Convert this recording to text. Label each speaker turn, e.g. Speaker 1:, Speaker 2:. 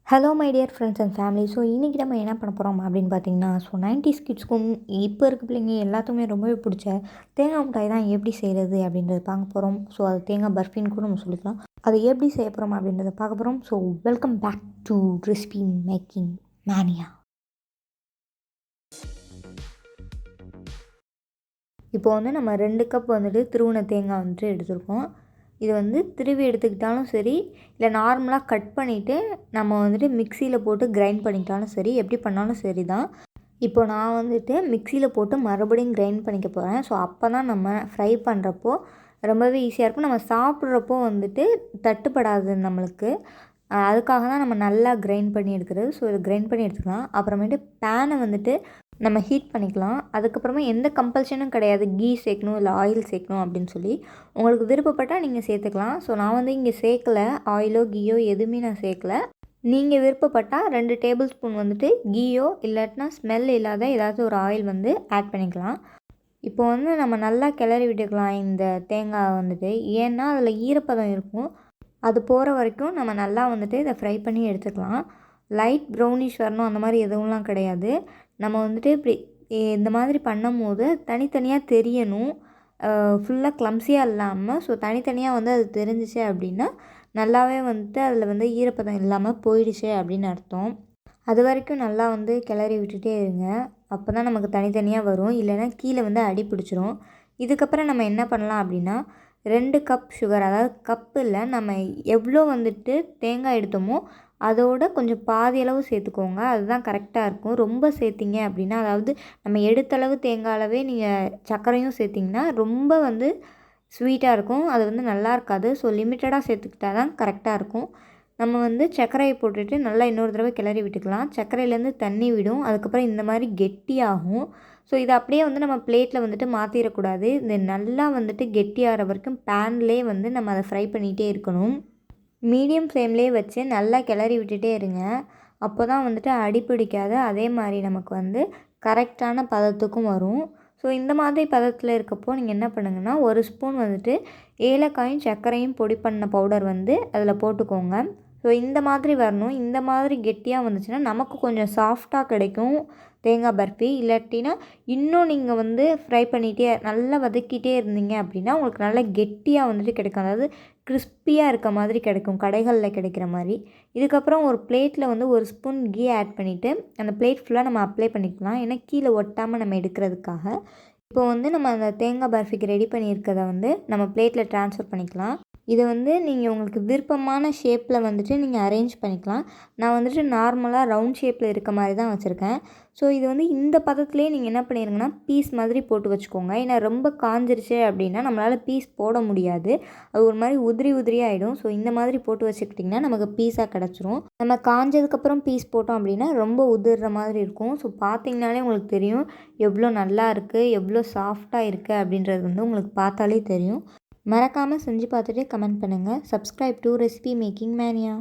Speaker 1: Hello my dear friends and family. So இன்றைக்கி நம்ம என்ன பண்ண போகிறோம் அப்படின்னு பார்த்தீங்கன்னா, ஸோ 90s கிட்ஸ்க்கும் இப்போ இருக்க பிள்ளைங்க எல்லாத்துக்குமே ரொம்பவே பிடிச்ச தேங்காய் மிட்டாய் தான் எப்படி செய்கிறது அப்படின்றத பார்க்க போகிறோம். ஸோ அது தேங்காய் பர்ஃபின்னு கூட நம்ம சொல்லிக்கலாம். அதை எப்படி செய்ய போகிறோம் அப்படின்றத பார்க்க போகிறோம். So welcome back to recipe making mania. இப்போ வந்து நம்ம 2 கப் வந்துட்டு திருவுன தேங்காய் வந்துட்டு எடுத்துருக்கோம். இது வந்து திருவி எடுத்துக்கிட்டாலும் சரி, இல்லை நார்மலாக கட் பண்ணிவிட்டு நம்ம வந்துட்டு மிக்சியில் போட்டு கிரைண்ட் பண்ணிக்கிட்டாலும் சரி, எப்படி பண்ணாலும் சரி தான். இப்போ நான் வந்துட்டு மிக்சியில் போட்டு மறுபடியும் கிரைண்ட் பண்ணிக்க போகிறேன். ஸோ அப்போ தான் நம்ம ஃப்ரை பண்ணுறப்போ ரொம்பவே ஈஸியாக இருக்கும். நம்ம சாப்பிட்றப்போ வந்துட்டு தட்டுப்படாது நம்மளுக்கு. அதுக்காக தான் நம்ம நல்லா கிரைண்ட் பண்ணி எடுக்கிறது. ஸோ இதை கிரைண்ட் பண்ணி எடுத்துக்கலாம். அப்புறமேட்டு பேனை வந்துட்டு நம்ம ஹீட் பண்ணிக்கலாம். அதுக்கப்புறமா எந்த கம்பல்ஷனும் கிடையாது கீ சேர்க்கணும் இல்லை ஆயில் சேர்க்கணும் அப்படின்னு சொல்லி. உங்களுக்கு விருப்பப்பட்டால் நீங்கள் சேர்த்துக்கலாம். ஸோ நான் வந்து இங்கே சேர்க்கலை, ஆயிலோ கீயோ எதுவுமே நான் சேர்க்கலை. நீங்கள் விருப்பப்பட்டால் 2 டேபிள் ஸ்பூன் வந்துட்டு கீயோ இல்லாட்டினா ஸ்மெல் இல்லாத ஏதாச்சும் ஒரு ஆயில் வந்து ஆட் பண்ணிக்கலாம். இப்போ வந்து நம்ம நல்லா கிளறி விட்டுக்கலாம் இந்த தேங்காய் வந்துட்டு. ஏன்னா அதில் ஈரப்பதம் இருக்கும். அது போகிற வரைக்கும் நம்ம நல்லா வந்துட்டு இதை ஃப்ரை பண்ணி எடுத்துக்கலாம். லைட் ப்ரௌனிஷ் வரணும் அந்த மாதிரி எதுவும்லாம் கிடையாது. நம்ம வந்துட்டு இப்படி இந்த மாதிரி பண்ணும்போது தனித்தனியாக தெரியணும், ஃபுல்லாக க்ளம்ஸியாக இல்லாமல். ஸோ தனித்தனியாக வந்து அது தெரிஞ்சிச்சு அப்படின்னா நல்லாவே வந்துட்டு அதில் வந்து ஈரப்பதம் இல்லாமல் போயிடுச்சு அப்படின்னு அர்த்தம். அது வரைக்கும் நல்லா வந்து கிளறி விட்டுட்டே இருங்க. அப்போ தான் நமக்கு தனித்தனியாக வரும், இல்லைன்னா கீழே வந்து அடி பிடிச்சிரும். இதுக்கப்புறம் நம்ம என்ன பண்ணலாம் அப்படின்னா 2 கப் சுகர், அதாவது கப்பில் நம்ம எவ்வளோ வந்துட்டு தேங்காய் எடுத்தோமோ அதோட கொஞ்சம் பாதி அளவு சேர்த்துக்கோங்க. அதுதான் கரெக்டாக இருக்கும். ரொம்ப சேர்த்திங்க அப்படின்னா, அதாவது நம்ம எடுத்தளவு தேங்காய் அளவே நீங்கள் சர்க்கரையும் சேர்த்திங்கன்னா ரொம்ப வந்து ஸ்வீட்டாக இருக்கும். அது வந்து நல்லா இருக்காது. ஸோ லிமிட்டடாக சேர்த்துக்கிட்டா தான் கரெக்டாக இருக்கும். நம்ம வந்து சர்க்கரையை போட்டுட்டு நல்லா இன்னொரு தடவை கிளறி விட்டுக்கலாம். சர்க்கரையிலேருந்து தண்ணி விடும். அதுக்கப்புறம் இந்த மாதிரி கெட்டியாகும். ஸோ இதை அப்படியே வந்து நம்ம பிளேட்டில் வந்துட்டு மாற்றிடக்கூடாது. இது நல்லா வந்துட்டு கெட்டியாகிற வரைக்கும் பேன்லேயே வந்து நம்ம அதை ஃப்ரை பண்ணிகிட்டே இருக்கணும். மீடியம் ஃப்ளேம்லேயே வச்சு நல்லா கிளறி விட்டுட்டே இருங்க. அப்போ தான் வந்துட்டு அடி பிடிக்காது. அதே மாதிரி நமக்கு வந்து கரெக்டான பதத்துக்கும் வரும். ஸோ இந்த மாதிரி பதத்தில் இருக்கப்போ நீங்கள் என்ன பண்ணுங்கன்னா, 1 ஸ்பூன் வந்துட்டு ஏலக்காயும் சர்க்கரையும் பொடி பண்ண பவுடர் வந்து அதில் போட்டுக்கோங்க. ஸோ இந்த மாதிரி வரணும். இந்த மாதிரி கெட்டியாக வந்துச்சுன்னா நமக்கு கொஞ்சம் சாஃப்டாக கிடைக்கும் தேங்காய் பர்ஃபி. இல்லாட்டினா இன்னும் நீங்கள் வந்து ஃப்ரை பண்ணிகிட்டே நல்லா வதக்கிட்டே இருந்தீங்க அப்படின்னா உங்களுக்கு நல்லா கெட்டியாக வந்துட்டு கிடைக்கும். அதாவது கிறிஸ்பியாக இருக்க மாதிரி கிடைக்கும், கடைகளில் கிடைக்கிற மாதிரி. இதுக்கப்புறம் ஒரு பிளேட்டில் வந்து 1 ஸ்பூன் கீ ஆட் பண்ணிவிட்டு அந்த பிளேட் ஃபுல்லாக நம்ம அப்ளை பண்ணிக்கலாம். ஏன்னா கீழே ஒட்டாமல் நம்ம எடுக்கிறதுக்காக. இப்போ வந்து நம்ம அந்த தேங்காய் பர்ஃபிக்கு ரெடி பண்ணியிருக்கிறத வந்து நம்ம பிளேட்டில் ட்ரான்ஸ்ஃபர் பண்ணிக்கலாம். இதை வந்து நீங்கள் உங்களுக்கு விருப்பமான ஷேப்பில் வந்துட்டு நீங்கள் அரேஞ்ச் பண்ணிக்கலாம். நான் வந்துட்டு நார்மலாக ரவுண்ட் ஷேப்பில் இருக்க மாதிரி தான் வச்சுருக்கேன். ஸோ இது வந்து இந்த பதத்துலேயே நீங்கள் என்ன பண்ணிடுங்கன்னா பீஸ் மாதிரி போட்டு வச்சுக்கோங்க. ஏன்னா ரொம்ப காஞ்சிருச்சு அப்படின்னா நம்மளால் பீஸ் போட முடியாது. அது ஒரு மாதிரி உதிரி உதிரியாகிடும். ஸோ இந்த மாதிரி போட்டு வச்சுக்கிட்டிங்கன்னா நமக்கு பீஸாக கிடச்சிரும். நம்ம காஞ்சதுக்கப்புறம் பீஸ் போட்டோம் அப்படின்னா ரொம்ப உதிர்ற மாதிரி இருக்கும். ஸோ பார்த்திங்கனாலே உங்களுக்கு தெரியும் எவ்வளோ நல்லா இருக்குது, எவ்வளோ சாஃப்டாக இருக்குது அப்படின்றது வந்து உங்களுக்கு பார்த்தாலே தெரியும். மறக்காமல் செஞ்சு பார்த்துட்டு கமெண்ட் பண்ணுங்கள். Subscribe to recipe making mania.